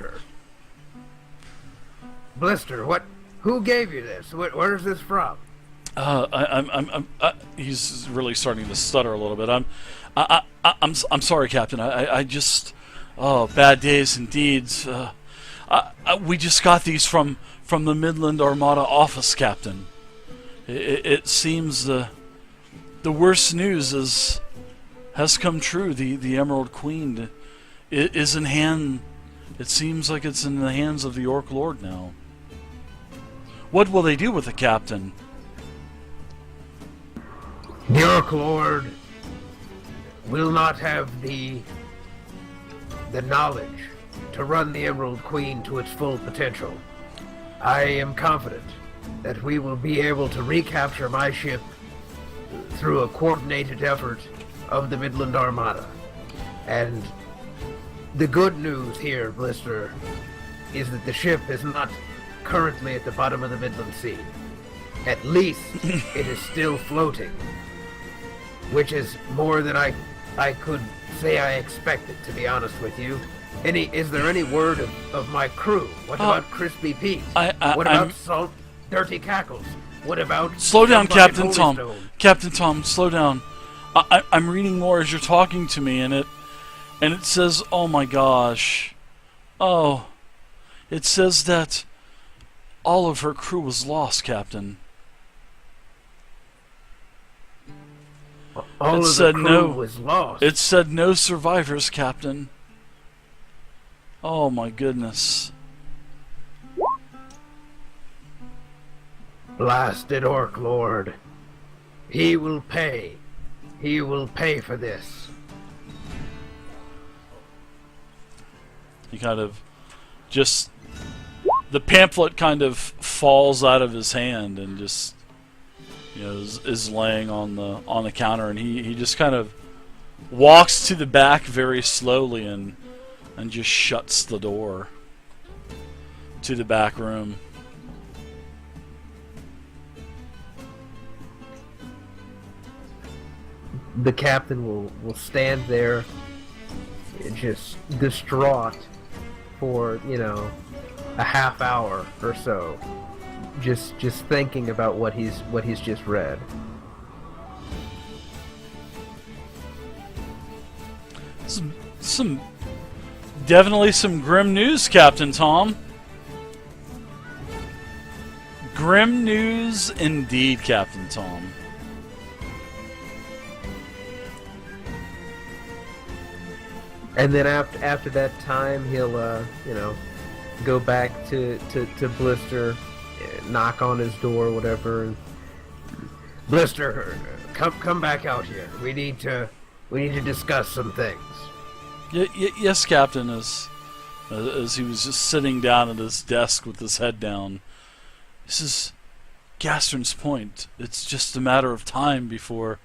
recapture. Blister, who gave you this? Where's this from? He's really starting to stutter a little bit. I'm sorry, Captain. I just, bad days indeed. We just got these from the Midland Armada office, Captain. It seems the worst news has come true. The Emerald Queen is in hand. It seems like it's in the hands of the Orc Lord now. What will they do with the Captain? The Orc Lord will not have the knowledge to run the Emerald Queen to its full potential. I am confident that we will be able to recapture my ship through a coordinated effort of the Midland Armada. And the good news here, Blister, is that the ship is not currently at the bottom of the Midland Sea. At least it is still floating, which is more than I could say I expected, to be honest with you. Is there any word of my crew? What about Crispy Pete? What about Salt Dirty Cackles? What about... Slow down, Captain Tom. Captain Tom, slow down. I'm reading more as you're talking to me, and it says, oh my gosh. Oh. It says that all of her crew was lost, Captain. All of the crew was lost? It said no survivors, Captain. Oh my goodness. Blasted Orc Lord. He will pay. He will pay for this. He kind of just... The pamphlet kind of falls out of his hand and just... You know, is laying on the counter, and he just kind of walks to the back very slowly and just shuts the door to the back room. The captain will stand there, just distraught for, you know, a half hour or so, just thinking about what he's just read. Definitely some grim news, Captain Tom. Grim news indeed, Captain Tom. And then after that time, he'll you know, go back to Blister, knock on his door, whatever. And Blister, come back out here. We need to discuss some things. Yes, Captain. As he was just sitting down at his desk with his head down, this is Gastron's point. It's just a matter of time before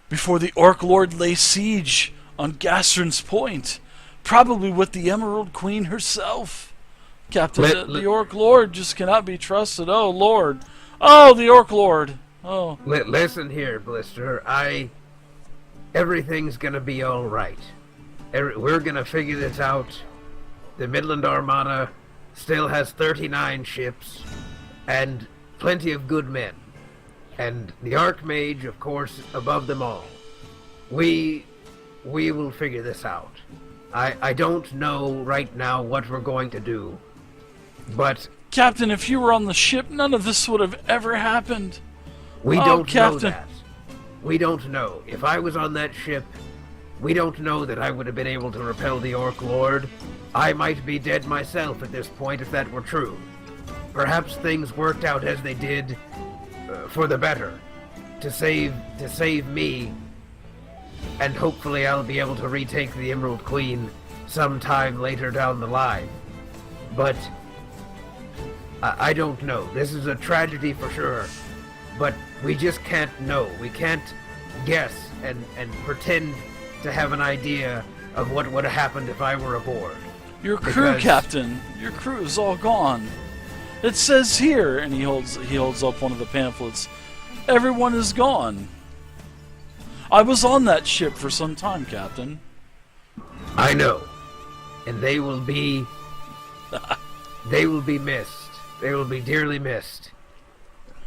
the Orc Lord lays siege on Gastron's point, probably with the Emerald Queen herself. Captain, the Orc Lord just cannot be trusted. Oh, Lord. Oh, the Orc Lord. Oh. Listen here, Blister. Everything's gonna be all right. We're gonna figure this out. The Midland Armada still has 39 ships and plenty of good men. And the Archmage, of course, above them all. We will figure this out. I don't know right now what we're going to do, but... Captain, if you were on the ship, none of this would have ever happened. We don't know that. We don't know. If I was on that ship, we don't know that I would have been able to repel the Orc Lord. I might be dead myself at this point if that were true. Perhaps things worked out as they did for the better, to save me, and hopefully I'll be able to retake the Emerald Queen sometime later down the line. But I don't know. This is a tragedy for sure, but we just can't know. We can't guess and pretend to have an idea of what would have happened if I were aboard. Your crew, Captain. Your crew is all gone. It says here, and he holds up one of the pamphlets, everyone is gone. I was on that ship for some time, Captain. I know. and they will be missed. They will be dearly missed.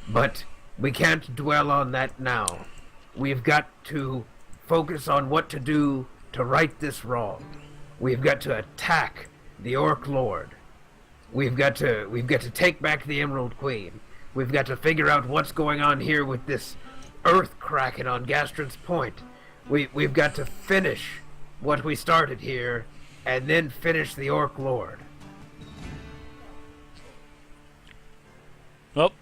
But we can't dwell on that now. We've got to focus on what to do to right this wrong. We've got to attack the Orc Lord. We've got to take back the Emerald Queen. We've got to figure out what's going on here with this earth kraken on Gastron's Point. We've got to finish what we started here, and then finish the Orc Lord. Well,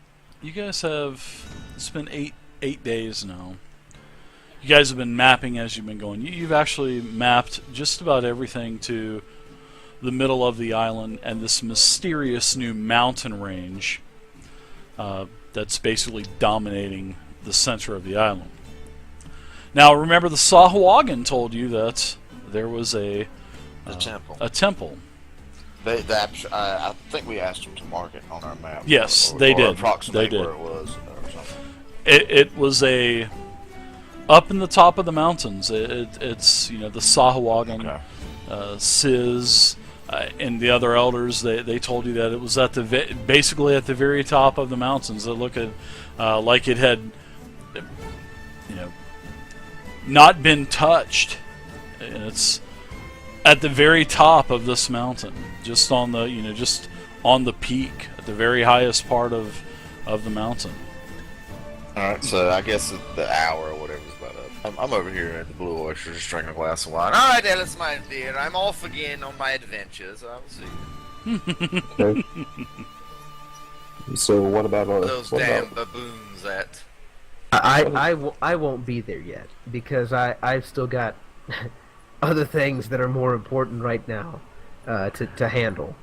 you guys have... It's been eight days now. You guys have been mapping as you've been going. You've actually mapped just about everything to the middle of the island and this mysterious new mountain range that's basically dominating the center of the island. Now, remember, the Sahuagin told you that there was a temple. A temple. I think we asked them to mark it on our map. Yes, they did. Approximate They did. where it was or something. It was up in the top of the mountains. It's the Sahuagin, Okay. Sis, and the other elders. They told you that it was basically at the very top of the mountains. It looked like it had not been touched. And it's at the very top of this mountain, just on the peak, at the very highest part of the mountain. Alright, so I guess the hour or whatever is about up. I'm over here at the Blue Oyster just drinking a glass of wine. Alright, Ellis, my dear, I'm off again on my adventures. I will see you. Okay. So what about Those damn baboons that... I won't be there yet, because I've still got other things that are more important right now to handle.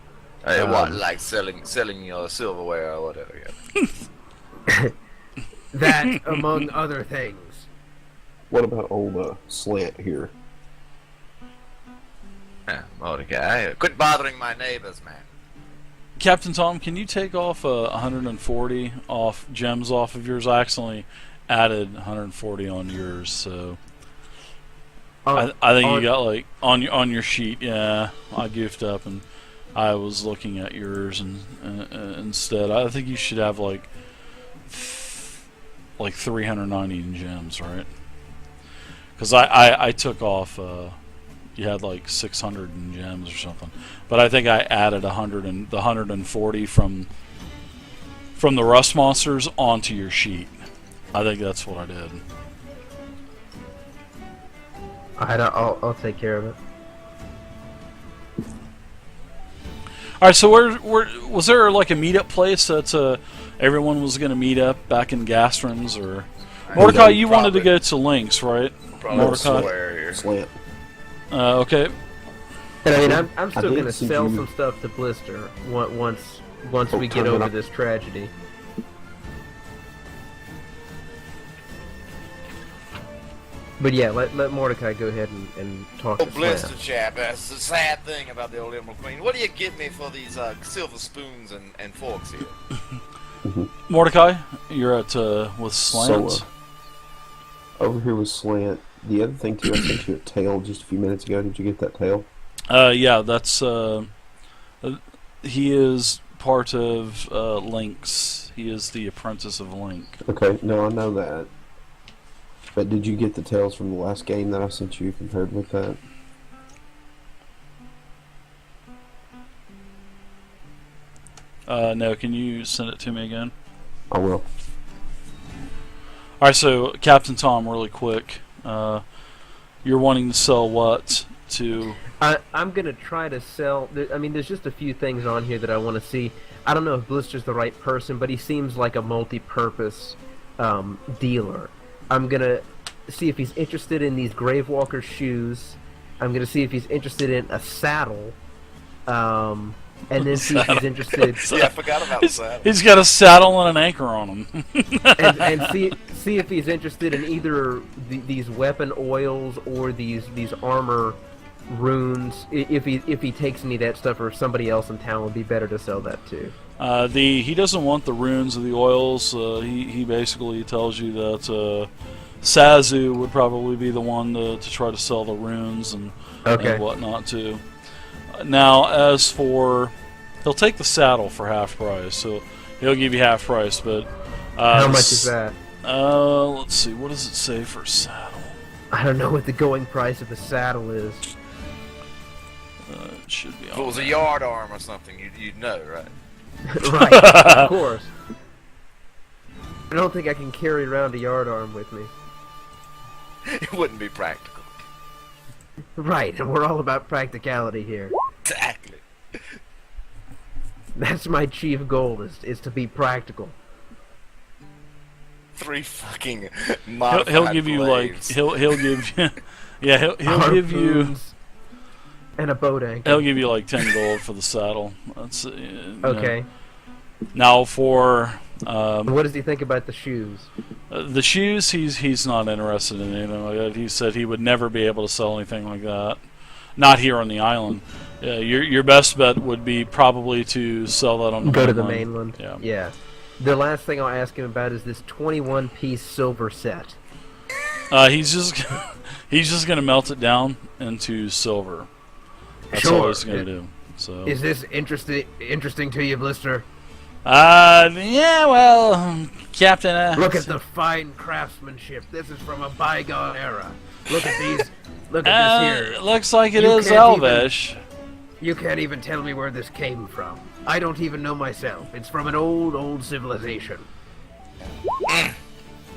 what, like selling your silverware or whatever, yeah. That, among other things. What about old Slant here? Mordecai, quit bothering my neighbors, man. Captain Tom, can you take off 140 gems off of yours? I accidentally added 140 on yours, so I think you got like on your sheet. Yeah, I goofed up and I was looking at yours and instead. I think you should have like 390 in gems, right? Because I took off. You had like 600 in gems or something, but I think I added 140 from the rust monsters onto your sheet. I think that's what I did. I'll take care of it. All right, so where was there like a meetup place that everyone was going to meet up back in Gastron's, or Mordecai? You wanted to go to Lynx, right? Mordecai. Slant. Okay. And I mean, I'm still did gonna see sell you- some stuff to Blister once we get turn it over up. this tragedy. But yeah, let Mordecai go ahead and talk Oh, to blister Slant. chap, that's the sad thing about the old Emerald Queen. What do you give me for these silver spoons and forks here? Mordecai, you're at with Slant. So, over here with Slant. The other thing too, I sent you a tail just a few minutes ago. Did you get that tail? Yeah, that's he is part of Lynx. He is the apprentice of Link. Okay, no, I know that. But did you get the tails from the last game that I sent you compared with that? No, can you send it to me again? I will. Alright, so Captain Tom, really quick. You're wanting to sell what to... I'm gonna try to sell. I mean, there's just a few things on here that I want to see. I don't know if Blister's the right person, but he seems like a multi-purpose dealer. I'm gonna see if he's interested in these Gravewalker shoes. I'm gonna see if he's interested in a saddle, and then see if he's interested. Yeah, I forgot about that. He's got a saddle and an anchor on him. and see if he's interested in either these weapon oils or these armor runes. If he takes any of that stuff, or if somebody else in town would be better to sell that to. He doesn't want the runes or the oils. He basically tells you that Sazu would probably be the one to try to sell the runes and whatnot to. Now, as for... He'll take the saddle for half price, so he'll give you half price, but... How much is that? Let's see, what does it say for saddle? I don't know what the going price of the saddle is. It should be If it was a yard arm or something, you'd know, right? Right, of course. I don't think I can carry around a yard arm with me. It wouldn't be practical. Right, and we're all about practicality here. Exactly. That's my chief goal, is to be practical. 3 fucking He'll give you blades. he'll give you yeah he'll give you Harpoons and a boat anchor. he'll give you like 10 gold for the saddle. That's Okay. Now for What does he think about the shoes? the shoes, he's not interested in anything like that. He said he would never be able to sell anything like that. Not here on the island. Your best bet would be probably to sell that on the Go mainland. to the mainland. Yeah. The last thing I'll ask him about is this 21-piece silver set. He's just gonna melt it down into silver. That's all he's gonna do. So. Is this interesting to you, Blister? Yeah, well, Captain. Look at the fine craftsmanship. This is from a bygone era. Look at these. Look at this here. It looks like it You is can't Elvish. You can't even tell me where this came from. I don't even know myself. It's from an old civilization.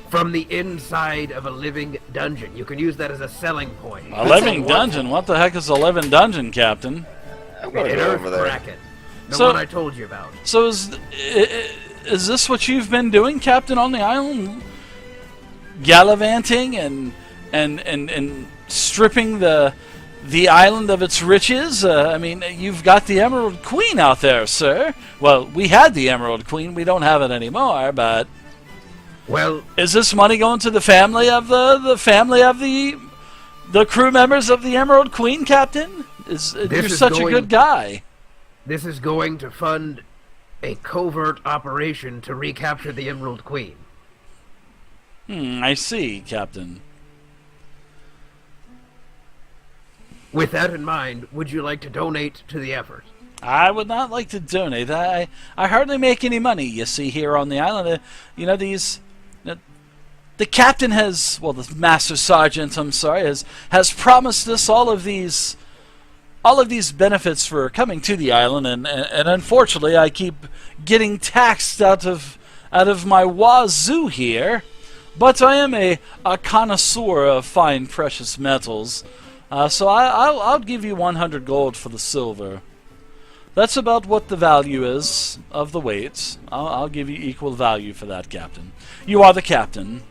From the inside of a living dungeon. You can use that as a selling point. A living dungeon? What the heck is a living dungeon, Captain? I'm gonna An go earth over there. bracket. The So- one I told you about. So is this what you've been doing, Captain, on the island? Gallivanting and stripping the island of its riches? I mean, you've got the Emerald Queen out there, sir. Well, we had the Emerald Queen. We don't have it anymore, but... Well, Is this money going to the family of the crew members of the Emerald Queen, Captain? You're is such a going- good guy. this is going to fund a covert operation to recapture the Emerald Queen. I see, Captain. With that in mind, would you like to donate to the effort? I would not like to donate. I hardly make any money, you see, here on the island. The captain has, well, the master sergeant, I'm sorry, has promised us all of these benefits for coming to the island, and unfortunately, I keep getting taxed out of my wazoo here. But I am a connoisseur of fine precious metals, so I'll give you 100 gold for the silver. That's about what the value is of the weight. I'll give you equal value for that, Captain. You are the captain.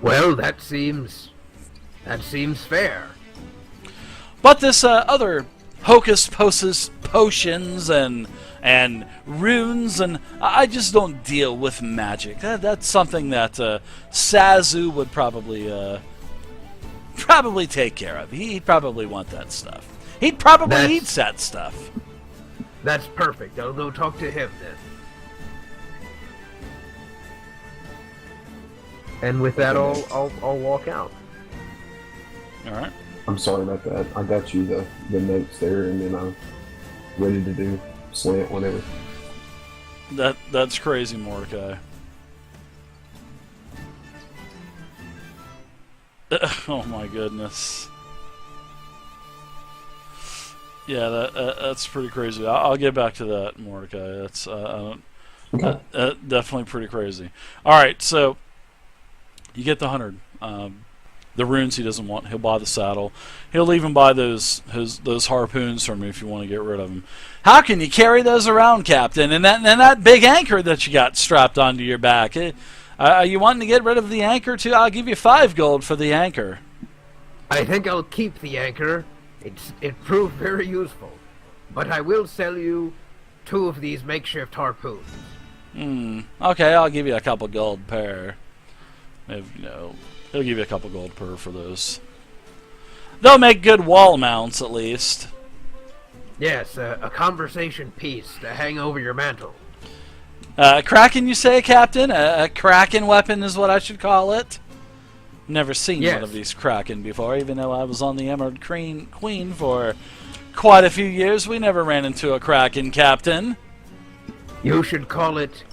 Well, that seems fair. But this other hocus pocus potions and runes, and I just don't deal with magic. That's something that Sazu would probably take care of. He'd probably want that stuff. He'd probably eat that stuff. That's perfect. I'll go talk to him then. And with that, I'll walk out. All right. I'm sorry about that. I got you the notes there, and then I'm ready to do slant whenever. That's crazy, Mordecai. Oh my goodness. Yeah, that's pretty crazy. I'll get back to that, Mordecai. That's definitely pretty crazy. All right, so you get the 100. The runes he doesn't want. He'll buy the saddle. He'll even buy those harpoons from me if you want to get rid of them. How can you carry those around, Captain? And that big anchor that you got strapped onto your back. Are you wanting to get rid of the anchor too? I'll give you 5 gold for the anchor. I think I'll keep the anchor. It proved very useful. But I will sell you 2 of these makeshift harpoons. Okay, I'll give you a couple gold per. He'll give you a couple gold per for those. They'll make good wall mounts, at least. Yes, a conversation piece to hang over your mantle. Kraken, you say, Captain? A Kraken weapon is what I should call it? Never seen one of these Kraken before, even though I was on the Emerald Queen for quite a few years, we never ran into a kraken, Captain. You should call it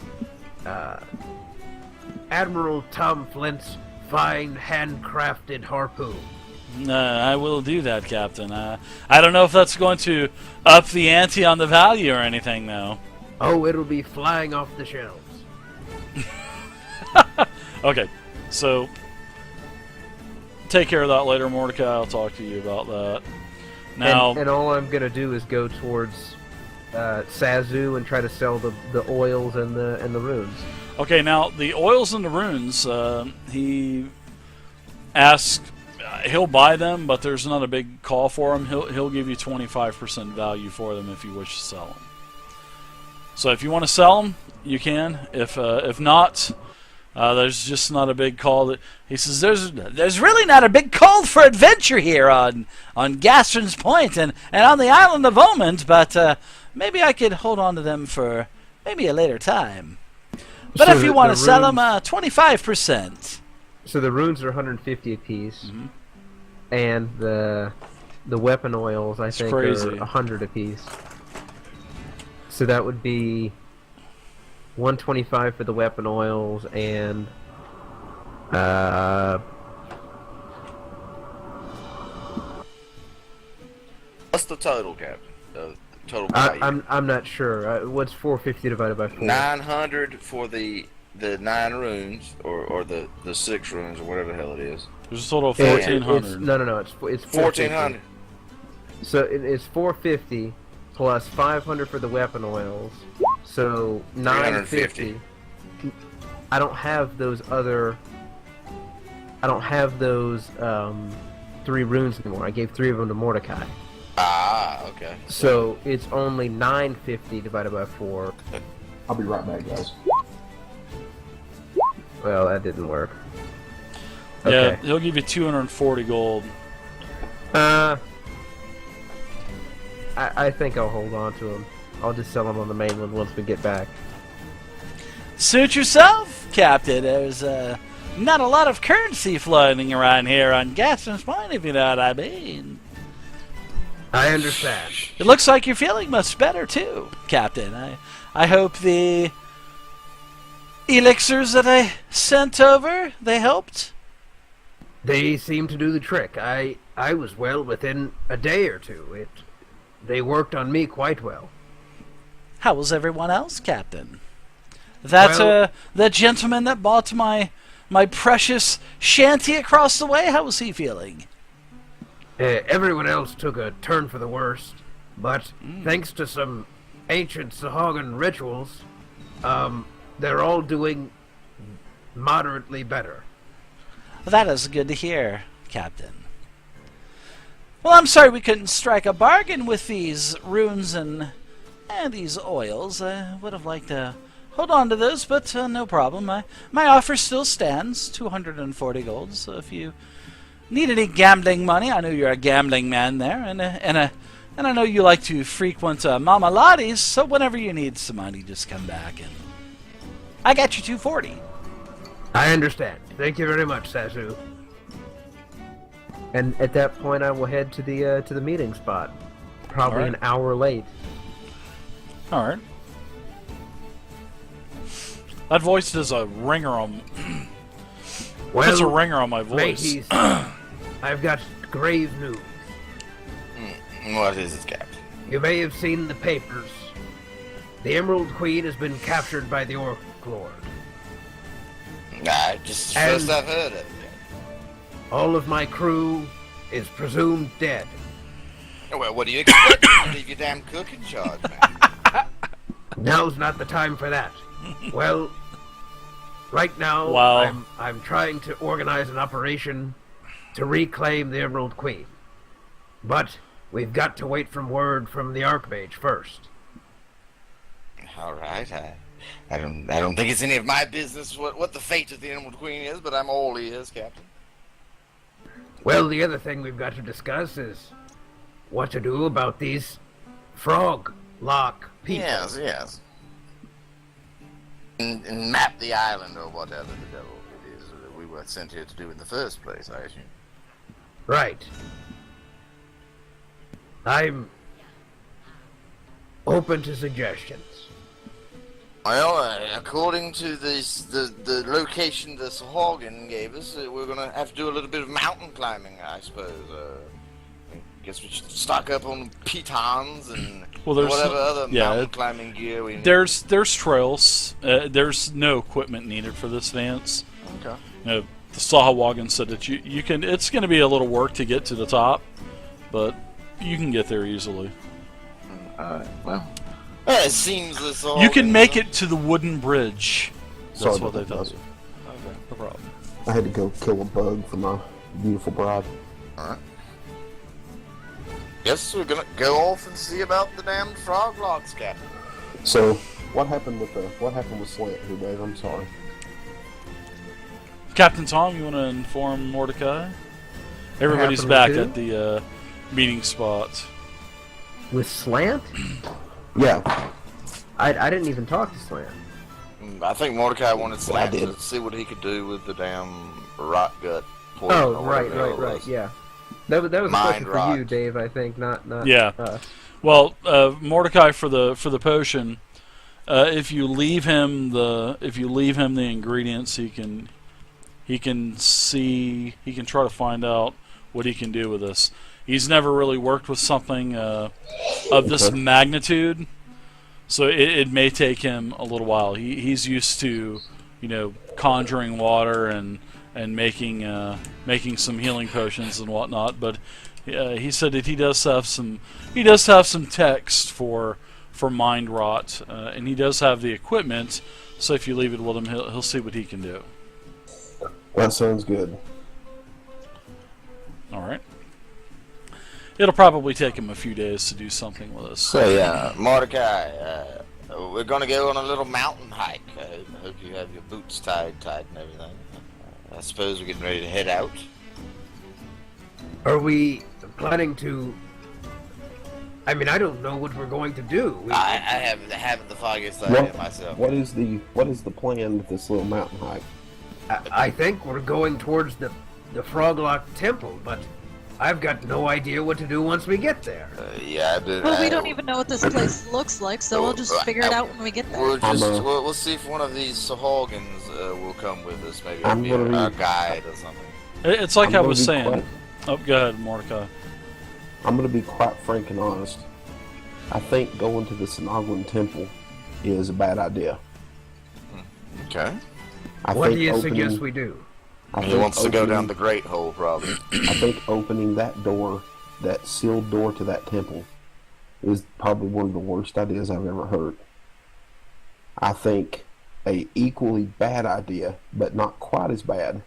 Admiral Tom Flint's fine handcrafted harpoon. I will do that, Captain. I don't know if that's going to up the ante on the value or anything, though. Oh, it'll be flying off the shelves. Okay, so take care of that later, Mordecai. I'll talk to you about that. Now, and all I'm gonna do is go towards Sazu and try to sell the oils and the runes. okay, now the oils and the runes. He asked. He'll buy them, but there's not a big call for them. He'll give you 25% value for them if you wish to sell them. So if you want to sell them, you can. If not, there's just not a big call. He says there's really not a big call for adventure here on Gastron's Point and on the island of Omens, but maybe I could hold on to them for maybe a later time. But So if you want to sell them, runes- 25%. So the runes are 150 apiece, Mhm. and the weapon oils I think crazy. are 100 apiece. So that would be 125 for the weapon oils and What's the total, Captain? The total value. I'm not sure. What's 450 divided by 4? 900 for the 9 runes, or the 6 runes, or whatever the hell it is. There's a total of It's- 1,400. No. It's 450. 1,400. So it's 450 plus 500 for the weapon oils. So 950. I don't have those 3 runes anymore. I gave 3 of them to Mordecai. Ah, okay. So it's only 950 divided by 4. I'll be right back, guys. Well, that didn't work. Yeah, Okay. he'll give you 240 gold. I think I'll hold on to them. I'll just sell them on the mainland once we get back. Suit yourself, Captain. There's not a lot of currency floating around here on Gastron's Point, if you know what I mean. I understand. It looks like you're feeling much better too, Captain. I hope the elixirs that I sent over, they helped. They seem to do the trick. I was well within a day or two. They worked on me quite well. How was everyone else, Captain? That Well- that gentleman that bought my precious shanty across the way, how was he feeling? Everyone else took a turn for the worst, but thanks to some ancient Sahuagin rituals, they're all doing moderately better. That is good to hear, Captain. Well, I'm sorry we couldn't strike a bargain with these runes and these oils. I would have liked to hold on to those, but no problem. My offer still stands, 240 gold. So if you need any gambling money, I know you're a gambling man there, and I know you like to frequent Mama Lottie's. So whenever you need some money, just come back and I got you 240. I understand. Thank you very much, Sazu. And at that point, I will head to the meeting spot. Probably Alright. an hour late. All right. That voice does a ringer on. Puts a ringer on my voice. mateys, I've got grave news. What is it, Captain? You may have seen the papers. The Emerald Queen has been captured by the Orc Lord. Nah, just the And- first I've heard of it. All of my crew is presumed dead. Well, what do you expect? Leave your damn cook in charge, man. Now's not the time for that. Well, right now, Wow. I'm trying to organize an operation to reclaim the Emerald Queen. But we've got to wait for word from the Archmage first. All right, I don't think it's any of my business what the fate of the Emerald Queen is, but I'm all ears, Captain. Well, the other thing we've got to discuss is what to do about these Froglok people. Yes. And map the island or whatever the devil it is that we were sent here to do in the first place, I assume. Right. I'm open to suggestions. Well, according to the location the Sahuagin gave us, we're gonna have to do a little bit of mountain climbing, I suppose. I guess we should stock up on pitons and whatever other mountain climbing gear we need. There's trails. There's no equipment needed for this, Vance. Okay. You know, the Sahuagin said that you can. It's going to be a little work to get to the top, but you can get there easily. Well. It seems this all. You can make it to the wooden bridge. That's Sorry what they about tell that. you. Okay, no problem. I had to go kill a bug for my beautiful bride. Alright. Guess we're gonna go off and see about the damned Froglok's, Captain. So, what happened with Slant here, Dave? I'm sorry. Captain Tom, you want to inform Mordecai? Everybody's back at the meeting spot. With Slant? Yeah. I didn't even talk to Slant. I think Mordecai wanted Slant did. to see what he could do with the damn rot gut poison. Oh, or whatever it right, was. yeah. That was a Mind question for rot. you, Dave, I think, not Yeah. us. Well, Mordecai for the potion. If you leave him the ingredients, he can try to find out what he can do with this. He's never really worked with something of this magnitude, so it may take him a little while. He's used to, conjuring water and making some healing potions and whatnot. But he said that he does have some text for mind rot, and he does have the equipment. So if you leave it with him, he'll see what he can do. That sounds good. All right. It'll probably take him a few days to do something with us. So yeah, Mordecai, we're gonna go on a little mountain hike. I hope you have your boots tied and everything. I suppose we're getting ready to head out. Are we planning to... I mean, I don't know what we're going to do. I haven't the foggiest idea myself. What is the plan with this little mountain hike? I think we're going towards the Froglok Temple, but I've got no idea what to do once we get there. Well, we don't even know what this place looks like, so we'll just figure it out when we get there. We'll see if one of these Sahuagins will come with us. Maybe a guide or something. It's like I was saying. Oh, go ahead, Mordecai. I'm going to be quite frank and honest. I think going to the Sahuagin Temple is a bad idea. Okay. What do you suggest we do? He wants to go down the Great Hole, probably. I think opening that door, that sealed door to that temple, is probably one of the worst ideas I've ever heard. I think a equally bad idea, but not quite as bad,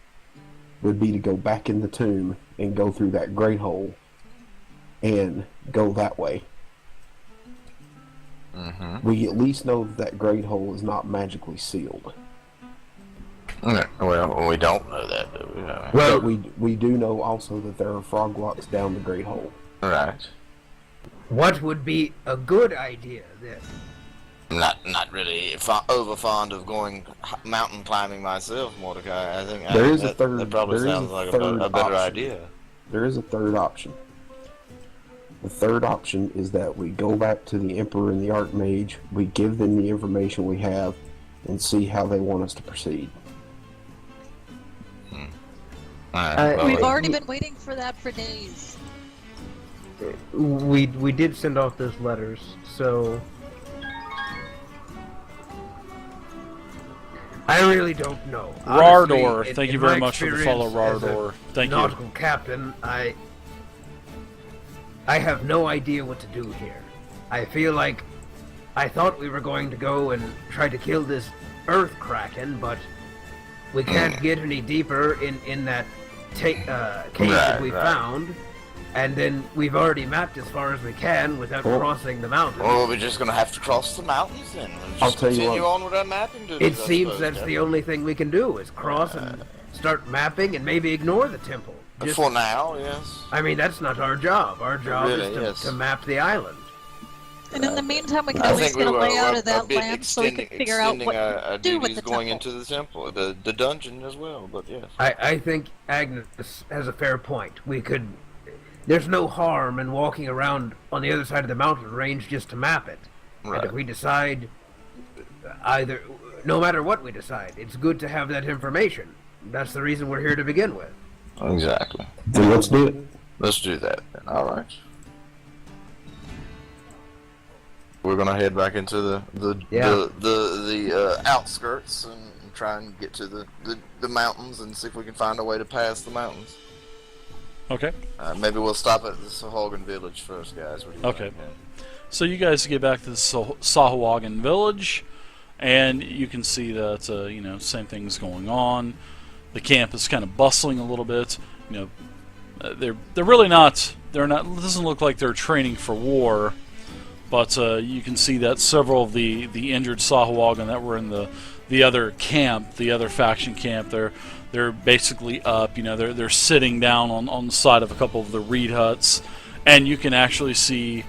would be to go back in the tomb and go through that Great Hole and go that way. Mm-hmm. We at least know that Great Hole is not magically sealed. Well, we don't know that, do we? Well, we do know also that there are Frogloks down the Great Hole. Right. What would be a good idea then? Not really over fond of going mountain climbing myself, Mordecai. I think that probably sounds like a better idea. There is a third option. The third option is that we go back to the Emperor and the Archmage, we give them the information we have, and see how they want us to proceed. We've already been waiting for that for days. We did send off those letters, so... I really don't know. Rardor, Honestly, thank you in very my much for the experience follow, as a Rardor. Thank you. nautical captain, I have no idea what to do here. I feel like I thought we were going to go and try to kill this earth kraken, but we can't get any deeper in that cave that we found. And then we've already mapped as far as we can without crossing the mountains. Well, we're just gonna have to cross the mountains then. I'll tell you continue what. on with our mapping duties. It seems that's the only thing we can do is cross and start mapping and maybe ignore the temple. Just, for now, yes. I mean, that's not our job. Our job is to map the island. And in the meantime, we can I at least think get a we were layout a of that bit land so we can figure out what our to do with duties the going temple. into the temple, the dungeon as well. But yes. I think Agnes has a fair point. We could... There's no harm in walking around on the other side of the mountain range just to map it. And Right. if we decide no matter what we decide, it's good to have that information. That's the reason we're here to begin with. Exactly. Then let's do it. Let's do that then. All right. We're gonna head back into the outskirts and try and get to the mountains and see if we can find a way to pass the mountains. Okay. Maybe we'll stop at the Sahuagin village first, guys. What do you Okay. think? So you guys get back to the Sahuagin village, and you can see that same thing's going on. The camp is kind of bustling a little bit. They're really not. They're not. It doesn't look like they're training for war, but you can see that several of the injured Sahuagin that were in the other camp, the other faction camp, they're basically up. They're sitting down on the side of a couple of the reed huts, and you can actually see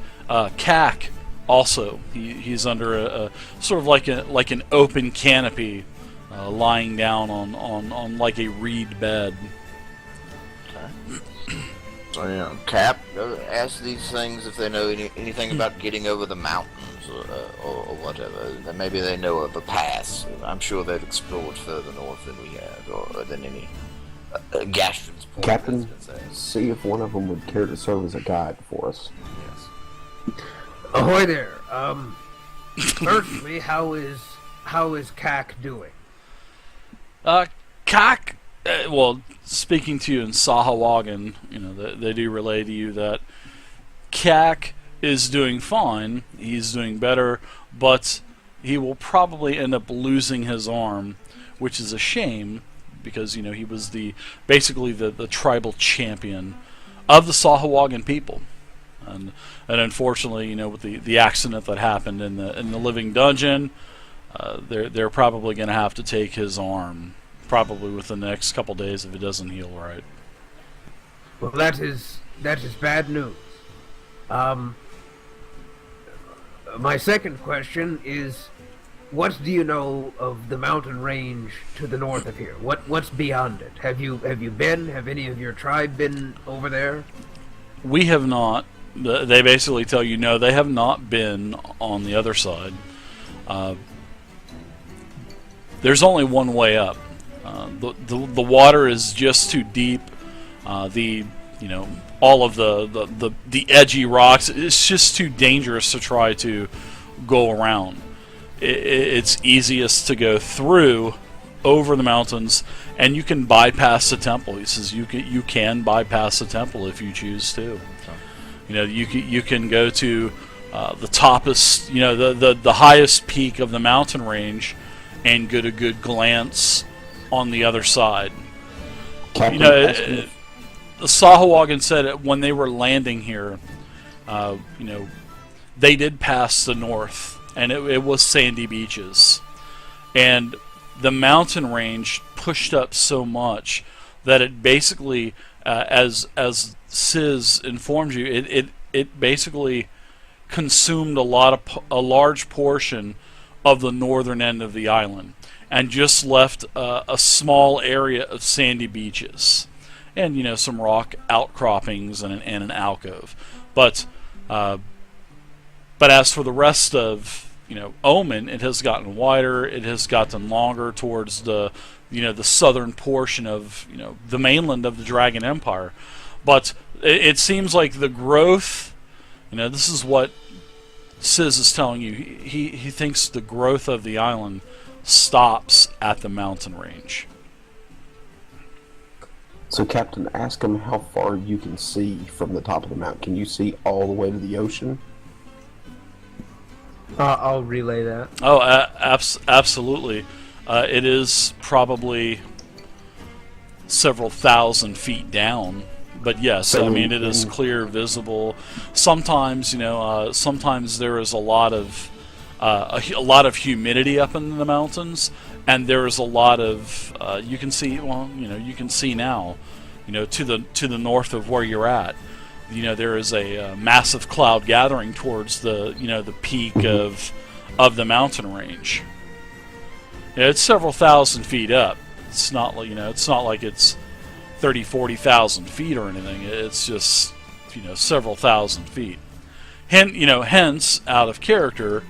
Kak also. He's under a sort of like an open canopy, lying down on like a reed bed. So, Cap, ask these things if they know anything about getting over the mountains or whatever. Then maybe they know of a pass. I'm sure they've explored further north than we have, or than any Gastron's point. Captain, see if one of them would care to serve as a guide for us. Yes. Ahoy there. Firstly, how is Kak doing? Kak, well, speaking to you in Sahuagin, they do relay to you that Kak is doing fine. He's doing better, but he will probably end up losing his arm, which is a shame because he was basically the tribal champion of the Sahuagin people, and unfortunately, with the accident that happened in the living dungeon, they're probably going to have to take his arm. Probably within the next couple days if it doesn't heal right. Well, that is bad news. My second question is, what do you know of the mountain range to the north of here? What's beyond it? Have you been? Have any of your tribe been over there? We have not. They basically tell you no, they have not been on the other side. There's only one way up. The water is just too deep. All of the edgy rocks, it's just too dangerous to try to go around. It's easiest to go through over the mountains, and you can bypass the temple. He says you can bypass the temple if you choose to. You can go to the toppest, the highest peak of the mountain range, and get a good glance on the other side. Captain, The Sahuagin said it when they were landing here. They did pass the north, and it was sandy beaches, and the mountain range pushed up so much that it basically, as Sis informed you, it basically consumed a large portion of the northern end of the island, and just left a small area of sandy beaches, and some rock outcroppings and an alcove. But as for the rest of Omen, it has gotten wider. It has gotten longer towards the southern portion of the mainland of the Dragon Empire. But it seems like the growth. This is what Sis is telling you. He thinks the growth of the island stops at the mountain range. So, Captain, ask him how far you can see from the top of the mountain. Can you see all the way to the ocean? I'll relay that. Oh, absolutely. It is probably several thousand feet down. But yes, I mean, it is clear, visible. Sometimes, sometimes there is a lot of humidity up in the mountains, and there is a lot of you can see. Well, you can see now, to the north of where you're at. There is a massive cloud gathering towards the peak of the mountain range. It's several thousand feet up. It's not like it's 30, 40,000 feet or anything. It's just several thousand feet. Hence, out of character,